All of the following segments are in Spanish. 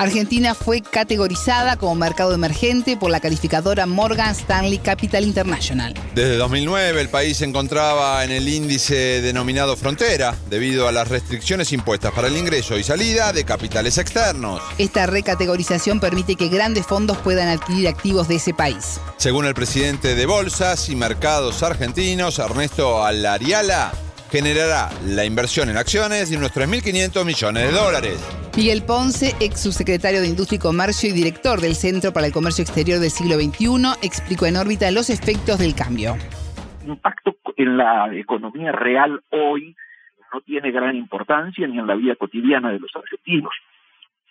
Argentina fue categorizada como mercado emergente por la calificadora Morgan Stanley Capital International. Desde 2009 el país se encontraba en el índice denominado Frontera debido a las restricciones impuestas para el ingreso y salida de capitales externos. Esta recategorización permite que grandes fondos puedan adquirir activos de ese país. Según el presidente de Bolsas y Mercados Argentinos, Ernesto Alariala, generará la inversión en acciones de unos 3.500 millones de dólares. Miguel Ponce, ex subsecretario de Industria y Comercio y director del Centro para el Comercio Exterior del siglo XXI, explicó en órbita los efectos del cambio. El impacto en la economía real hoy no tiene gran importancia ni en la vida cotidiana de los argentinos,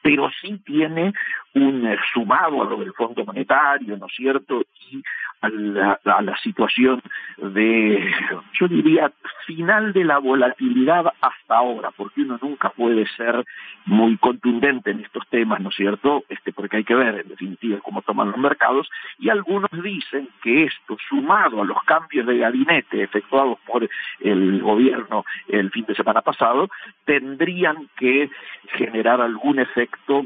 pero sí tiene un sumado a lo del Fondo Monetario, ¿no es cierto?, y a la situación de, yo diría, final de la volatilidad hasta ahora, porque uno nunca puede ser muy contundente en estos temas, ¿no es cierto?, porque hay que ver, en definitiva, cómo toman los mercados, y algunos dicen que esto, sumado a los cambios de gabinete efectuados por el gobierno el fin de semana pasado, tendrían que generar algún efecto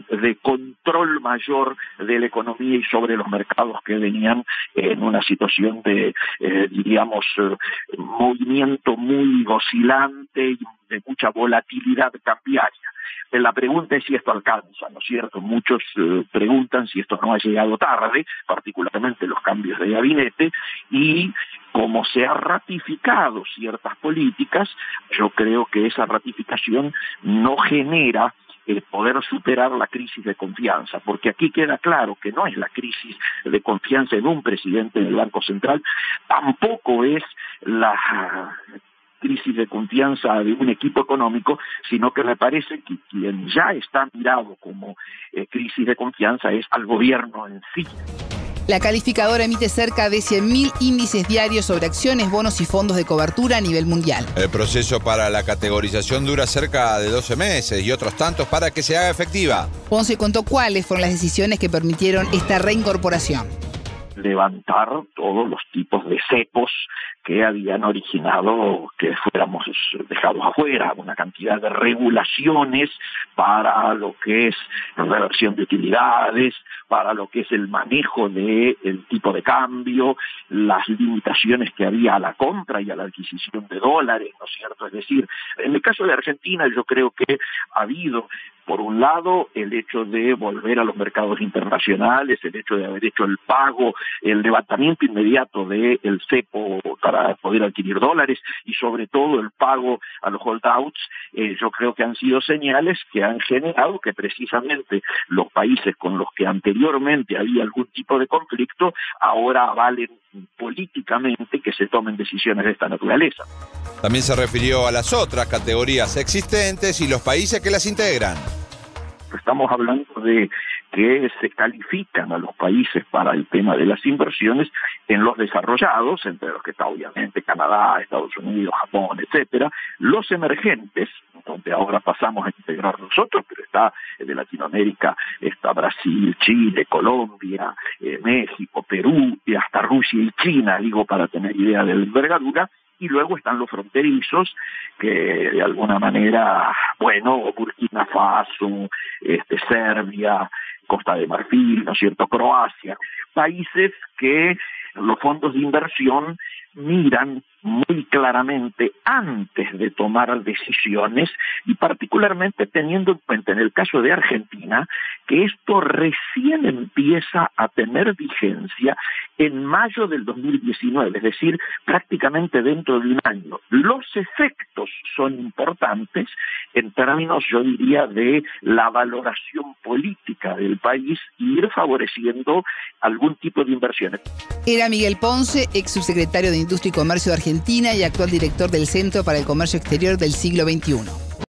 de control mayor de la economía y sobre los mercados que venían en una situación de, movimiento muy oscilante y de mucha volatilidad cambiaria. La pregunta es si esto alcanza, ¿no es cierto? Muchos preguntan si esto no ha llegado tarde, particularmente los cambios de gabinete, y como se ha ratificado ciertas políticas, yo creo que esa ratificación no genera el poder superar la crisis de confianza, porque aquí queda claro que no es la crisis de confianza en un presidente del Banco Central, tampoco es la crisis de confianza de un equipo económico, sino que me parece que quien ya está mirado como crisis de confianza es al gobierno en sí. La calificadora emite cerca de 100.000 índices diarios sobre acciones, bonos y fondos de cobertura a nivel mundial. El proceso para la categorización dura cerca de 12 meses y otros tantos para que se haga efectiva. Ponce contó cuáles fueron las decisiones que permitieron esta reincorporación. Levantar todos los tipos de cepos que habían originado que fuéramos dejados afuera, una cantidad de regulaciones para lo que es la reversión de utilidades, para lo que es el manejo del tipo de cambio, las limitaciones que había a la compra y a la adquisición de dólares, ¿no es cierto? Es decir, en el caso de Argentina yo creo que ha habido, por un lado, el hecho de volver a los mercados internacionales, el hecho de haber hecho el pago, el levantamiento inmediato del cepo para poder adquirir dólares y sobre todo el pago a los holdouts, yo creo que han sido señales que han generado que precisamente los países con los que anteriormente había algún tipo de conflicto ahora avalen políticamente que se tomen decisiones de esta naturaleza. También se refirió a las otras categorías existentes y los países que las integran. Estamos hablando de que se califican a los países para el tema de las inversiones en los desarrollados, entre los que está obviamente Canadá, Estados Unidos, Japón, etcétera, los emergentes, donde ahora pasamos a integrar nosotros, pero está de Latinoamérica, está Brasil, Chile, Colombia, México, Perú, y hasta Rusia y China, digo, para tener idea de la envergadura. Y luego están los fronterizos, que de alguna manera, Burkina Faso, Serbia, Costa de Marfil, ¿no es cierto?, Croacia, países que los fondos de inversión miran muy claramente antes de tomar decisiones y particularmente teniendo en cuenta en el caso de Argentina que esto recién empieza a tener vigencia en mayo del 2019, es decir, prácticamente dentro de un año. Los efectos son importantes en términos, yo diría, de la valoración política del país y ir favoreciendo algún tipo de inversiones. Era Miguel Ponce, ex subsecretario de Industria y Comercio de Argentina y actual director del Centro para el Comercio Exterior del siglo XXI.